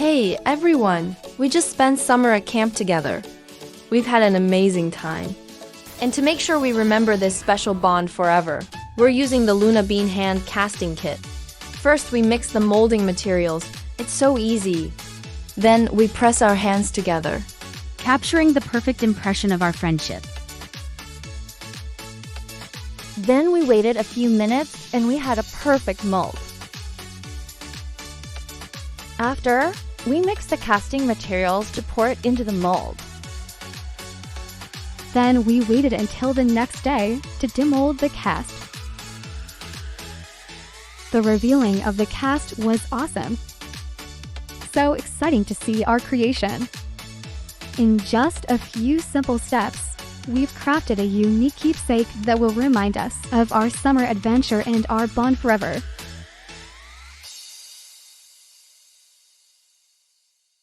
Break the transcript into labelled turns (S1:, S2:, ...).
S1: Hey everyone, we just spent summer at camp together. We've had an amazing time. And to make sure we remember this special bond forever, we're using the Luna Bean hand casting kit. First, we mix the molding materials. It's so easy. Then we press our hands together,
S2: capturing the perfect impression of our friendship.
S3: Then we waited a few minutes and we had a perfect mold. After, we mixed the casting materials to pour it into the mold.
S4: Then we waited until the next day to demold the cast. The revealing of the cast was awesome. So exciting to see our creation. In just a few simple steps, we've crafted a unique keepsake that will remind us of our summer adventure and our bond forever.